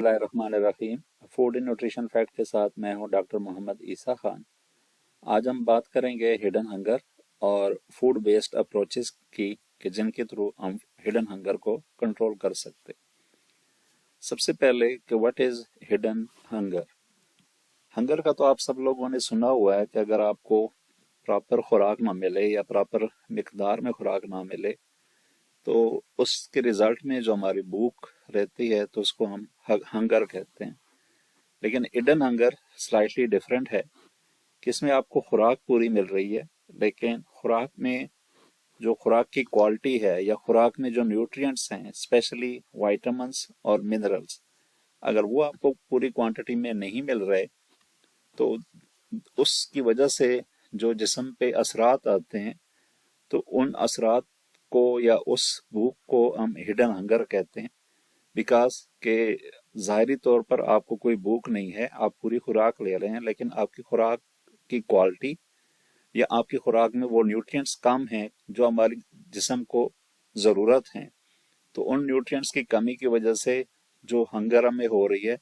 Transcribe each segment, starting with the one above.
बिस्मिल्लाहिर्रहमानिर्रहीम। Food and nutrition fact के साथ मैं हूं डॉक्टर मोहम्मद ईसा खान। आज हम बात करेंगे हिडन हंगर और फूड बेस्ड अप्रोचेस की कि जिनके थ्रू हम हिडन हंगर को कंट्रोल कर सकते। सबसे पहले कि what is hidden hunger. Hunger का तो आप सब लोगों ने सुना हुआ है कि अगर आपको प्रॉपर खुराक ना मिले या प्रॉपर मिकदार में खुराक ना मिले तो उसके रिजल्ट में जो हमारी भूख रहती है तो उसको हम हंगर कहते हैं। लेकिन हिडन हंगर स्लाइटली डिफरेंट है कि इसमें आपको खुराक पूरी मिल रही है, लेकिन खुराक में जो खुराक की क्वालिटी है या खुराक में जो न्यूट्रिएंट्स हैं, स्पेशली वाइटामिन्स और मिनरल्स, अगर वो आपको पूरी क्वांटिटी में नहीं मिल रहे तो उसकी वजह से जो जिस्म पे असरात आते हैं तो उन असरात को या उस भूख को हम हिडन हंगर कहते हैं। बिकॉज के ज़ाहिरी तौर पर आपको कोई भूख नहीं है, आप पूरी खुराक ले रहे हैं, लेकिन आपकी खुराक की क्वालिटी या आपकी खुराक में वो न्यूट्रिएंट्स कम हैं जो हमारी जिस्म को ज़रूरत हैं। तो उन न्यूट्रिएंट्स की कमी की वजह से जो हंगर हमें हो रही है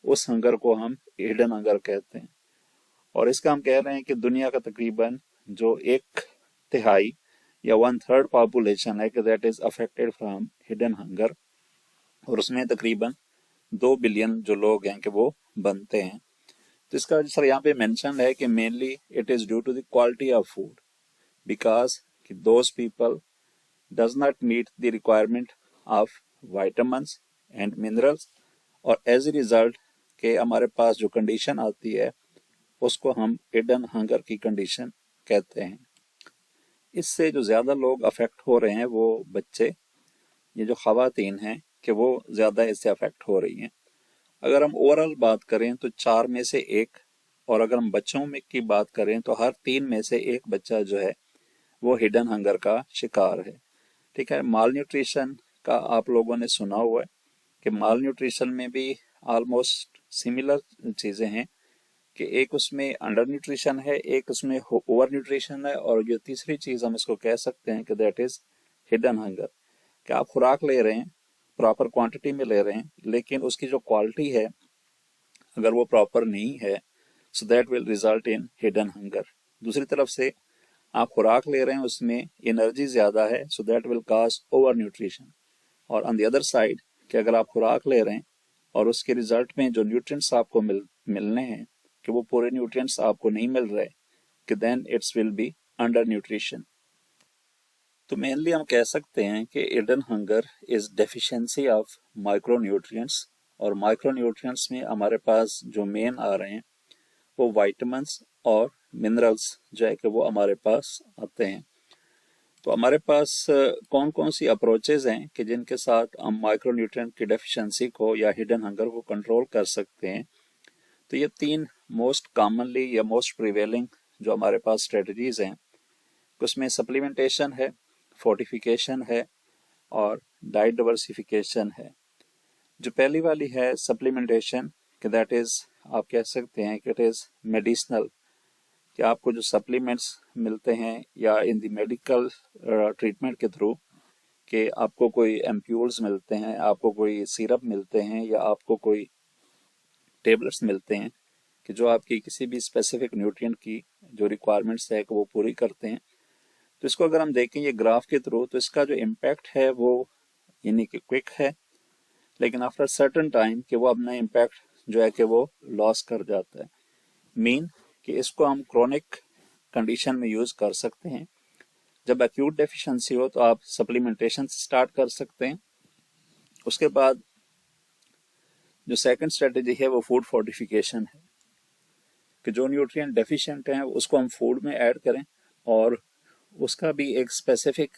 उस हंगर को हम हिडन हंगर कहते हैं। और इसका हम कह रहे हैं कि दुनिया का तकरीबन जो 1/3 या 1/3 पॉपुलेशन है कि that is affected from hidden hunger, और उसमें तकरीबन 2 बिलियन जो लोग हैं कि वो बनते हैं। तो इसका सर यहाँ पे मेंशन है कि mainly it is due to the quality of food, because कि those people does not meet the requirement of vitamins and minerals, और एज ए रिजल्ट के हमारे पास जो कंडीशन आती है उसको हम हिडन हंगर की कंडीशन कहते हैं। इससे जो ज़्यादा लोग अफेक्ट हो रहे हैं वो बच्चे, ये जो ख़वातीन हैं कि वो ज़्यादा इससे अफेक्ट हो रही हैं। अगर हम ओवरऑल बात करें तो 4 में से 1, और अगर हम बच्चों में की बात करें तो हर 3 में से 1 बच्चा जो है वो हिडन हंगर का शिकार है। ठीक है, माल न्यूट्रिशन का आप लोगों ने सुना हुआ है कि माल न्यूट्रिशन में भी ऑलमोस्ट सिमिलर चीज़ें हैं कि एक उसमें अंडर न्यूट्रिशन है, एक उसमें ओवर न्यूट्रिशन है, और जो तीसरी चीज़ हम इसको कह सकते हैं कि दैट इज हिडन हंगर, कि आप खुराक ले रहे हैं, प्रॉपर क्वांटिटी में ले रहे हैं, लेकिन उसकी जो क्वालिटी है अगर वो प्रॉपर नहीं है so that will result in hidden hunger. दूसरी तरफ से आप खुराक ले रहे हैं, उसमें एनर्जी ज़्यादा है, so that will cause over nutrition. और ऑन द अदर साइड कि अगर आप खुराक ले रहे हैं और उसके रिजल्ट में जो न्यूट्रिएंट्स आपको मिलने हैं कि वो पूरे न्यूट्रिएंट्स आपको नहीं मिल रहे, कि then it's will be under nutrition. तो मेनली हम कह सकते हैं कि hidden hunger is deficiency of micronutrients, और माइक्रोन्यूट्रिएंट्स में हमारे पास जो मेन आ रहे हैं वो वाइटामिन्स और मिनरल्स जो है कि वो हमारे पास आते हैं। तो हमारे पास कौन कौन सी अप्रोचेज हैं कि जिनके साथ हम माइक्रोन्यूट्रिएंट की डेफिशिएंसी को या हिडन हंगर को कंट्रोल कर सकते हैं। तो ये 3 मोस्ट कॉमनली या मोस्ट प्रिवेलिंग जो हमारे पास स्ट्रेटजीज हैं, उसमें सप्लीमेंटेशन है, फोर्टिफिकेशन है और डाइट डाइवर्सिफिकेशन है। जो पहली वाली है सप्लीमेंटेशन, कि दैट इज आप कह सकते हैं कि इट इज मेडिसिनल, कि आपको जो सप्लीमेंट्स मिलते हैं या इन द मेडिकल ट्रीटमेंट के थ्रू कि आपको कोई एम्प्यूल्स मिलते हैं, आपको कोई सिरप मिलते हैं या आपको कोई टेबलेट्स मिलते हैं कि जो आपकी किसी भी स्पेसिफिक न्यूट्रिएंट की जो रिक्वायरमेंट्स है कि वो पूरी करते हैं। तो इसको अगर हम देखें ये ग्राफ के थ्रू तो इसका जो इम्पैक्ट है वो यानी कि क्विक है, लेकिन आफ्टर सर्टन टाइम कि वो अपना इम्पैक्ट जो है कि वो लॉस कर जाता है। मीन कि इसको हम क्रोनिक कंडीशन में यूज़ कर सकते हैं। जब एक्यूट डेफिशिएंसी हो तो आप सप्लीमेंटेशन स्टार्ट कर सकते हैं। उसके बाद जो सेकंड स्ट्रेटजी है वो फूड फोर्टिफिकेशन है, कि जो न्यूट्रिएंट डेफिशिएंट हैं उसको हम फूड में ऐड करें और उसका भी एक स्पेसिफिक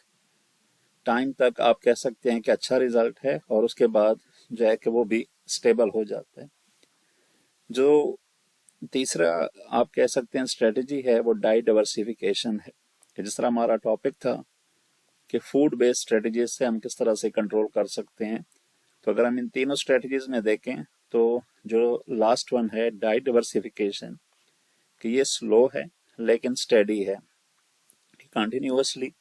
टाइम तक आप कह सकते हैं कि अच्छा रिजल्ट है, और उसके बाद जो है कि वो भी स्टेबल हो जाता है। जो तीसरा आप कह सकते हैं स्ट्रेटजी है वो डाइट डाइवर्सिफिकेशन है, कि जिस तरह हमारा टॉपिक था कि फूड बेस्ड स्ट्रेटजीज से हम किस तरह से कंट्रोल कर सकते हैं। तो अगर हम इन तीनों स्ट्रेटजीज में देखें तो जो लास्ट वन है डाइट डाइवर्सिफिकेशन, कि ये स्लो है लेकिन स्टेडी है, कि कंटिन्यूअसली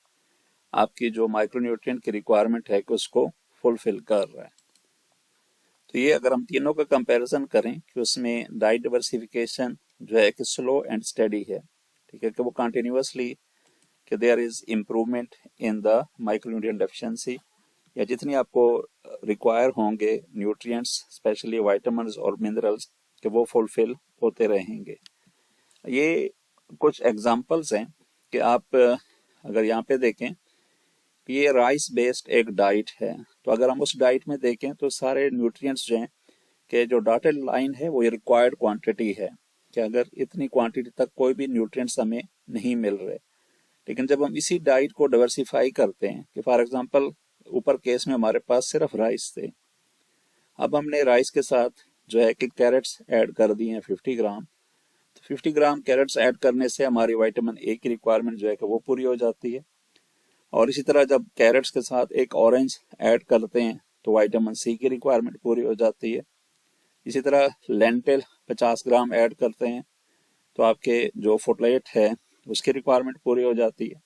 आपकी जो माइक्रोन्यूट्रिएंट की रिक्वायरमेंट है कि उसको फुलफिल कर रहा है। तो ये अगर हम तीनों का कंपैरिजन करें कि उसमें डाइट डाइवर्सिफिकेशन जो है कि स्लो एंड स्टेडी है, ठीक है, कि वो कंटिन्यूअसली कि there is improvement in the micronutrient deficiency, या जितनी आपको रिक्वायर होंगे न्यूट्रिएंट्स स्पेशली वाइटामिन्स और मिनरल्स कि वो फुलफिल होते रहेंगे। ये कुछ एग्जांपल्स हैं कि आप अगर यहाँ पे देखें, ये राइस बेस्ड एक डाइट है, तो अगर हम उस डाइट में देखें तो सारे न्यूट्रिएंट्स जो हैं कि जो डॉटेड लाइन है वो ये रिक्वायर्ड क्वांटिटी है कि अगर इतनी क्वांटिटी तक कोई भी न्यूट्रिएंट्स हमें नहीं मिल रहे। लेकिन जब हम इसी डाइट को डाइवर्सिफाई करते हैं कि फॉर एग्जांपल ऊपर केस में हमारे पास सिर्फ राइस थे, अब हमने राइस के साथ जो है कि कैरेट्स ऐड कर दिए हैं 50 ग्राम, तो 50 ग्राम कैरेट्स ऐड करने से हमारी विटामिन ए की रिक्वायरमेंट जो है कि वो पूरी हो जाती है। और इसी तरह जब कैरेट्स के साथ एक ऑरेंज ऐड करते हैं तो विटामिन सी की रिक्वायरमेंट पूरी हो जाती है। इसी तरह लेंटिल 50 ग्राम ऐड करते हैं तो आपके जो फोटलेट है उसकी रिक्वायरमेंट पूरी हो जाती है।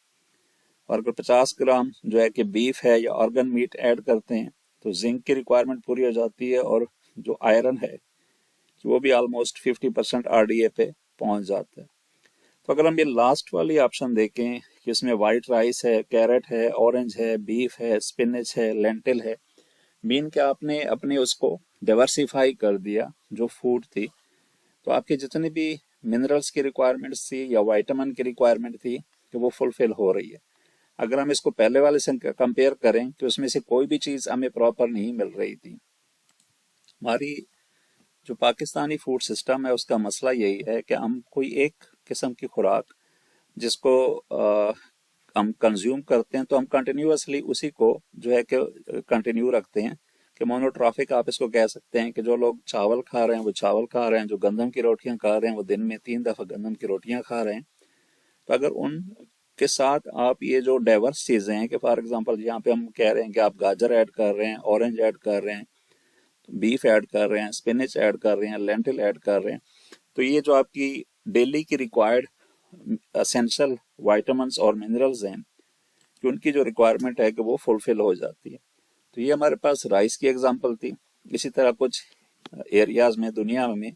और अगर 50 ग्राम जो है कि बीफ है या ऑर्गन मीट ऐड करते हैं तो जिंक की रिक्वायरमेंट पूरी हो जाती है, और जो आयरन है वो भी ऑलमोस्ट 50% आरडीए पे पहुंच जाता है। तो अगर हम ये लास्ट वाली ऑप्शन देखें कि इसमें वाइट राइस है, कैरेट है, ऑरेंज है, बीफ है, स्पिनच है, लेंटिल है, मीन कि आपने अपने उसको डाइवर्सिफाई कर दिया जो फूड थी, तो आपकी जितनी भी मिनरल्स की रिक्वायरमेंट्स थी या विटामिन की रिक्वायरमेंट थी कि वो फुलफिल हो रही है। अगर हम इसको पहले वाले से कंपेयर करें तो उसमें से कोई भी चीज़ हमें प्रॉपर नहीं मिल रही थी। हमारी जो पाकिस्तानी फूड सिस्टम है उसका मसला यही है कि हम कोई एक किस्म की खुराक जिसको हम कंज्यूम करते हैं तो हम कंटिन्यूअसली उसी को जो है कि कंटिन्यू रखते हैं कि मोनोट्रॉफिक आप इसको कह सकते हैं कि जो लोग चावल खा रहे हैं वो चावल खा रहे हैं, जो गंदम की रोटियां खा रहे हैं वो दिन में 3 दफ़ा गंदम की रोटियां खा रहे हैं। तो अगर उन के साथ आप ये जो डाइवर्स चीज़ें हैं कि फॉर एग्जांपल यहाँ पे हम कह रहे हैं कि आप गाजर ऐड कर रहे हैं, ऑरेंज ऐड कर रहे हैं, बीफ ऐड कर रहे हैं, स्पिनच ऐड कर रहे हैं, लेंटिल ऐड कर रहे हैं, तो ये जो आपकी डेली की रिक्वायर्ड असेंशियल वाइटामिन्स और मिनरल्स हैं कि उनकी जो रिक्वायरमेंट है कि वो फुलफिल हो जाती है। तो ये हमारे पास राइस की एग्जांपल थी। इसी तरह कुछ एरियाज में दुनिया में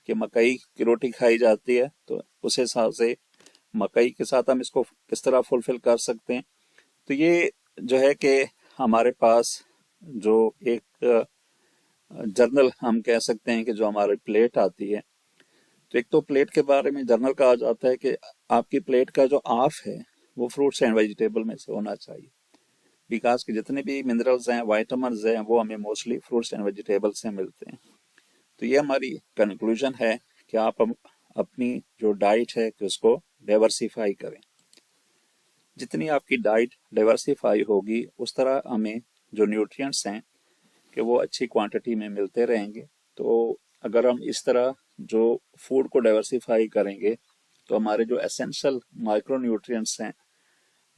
कि मकई की रोटी खाई जाती है, तो उस हिसाब से मकई के साथ हम इसको किस तरह फुलफिल कर सकते हैं। तो ये जो है कि हमारे पास जो एक जर्नल हम कह सकते हैं कि जो हमारी प्लेट आती है, तो एक तो प्लेट के बारे में जर्नल कहा जाता है कि आपकी प्लेट का जो हाफ है वो फ्रूट्स एंड वेजिटेबल में से होना चाहिए, बिकॉज के जितने भी मिनरल्स हैं, वाइटामिन्स हैं, वो हमें मोस्टली फ्रूट्स एंड वेजिटेबल से मिलते हैं। तो ये हमारी कंक्लूजन है कि आप अपनी जो डाइट है कि उसको डाइवर्सिफाई करें। जितनी आपकी डाइट डाइवर्सिफाई होगी उस तरह हमें जो न्यूट्रिएंट्स हैं कि वो अच्छी क्वांटिटी में मिलते रहेंगे। तो अगर हम इस तरह जो फूड को डाइवर्सिफाई करेंगे तो हमारे जो एसेंशियल माइक्रो न्यूट्रिएंट्स हैं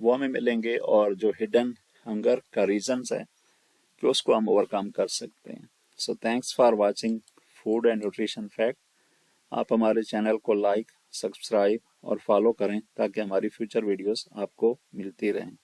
वो हमें मिलेंगे, और जो हिडन हंगर का रीजंस है कि उसको हम ओवरकम कर सकते हैं। So thanks for watching food and nutrition fact. आप हमारे चैनल को लाइक, सब्सक्राइब और फॉलो करें ताकि हमारी फ्यूचर वीडियोस आपको मिलती रहें।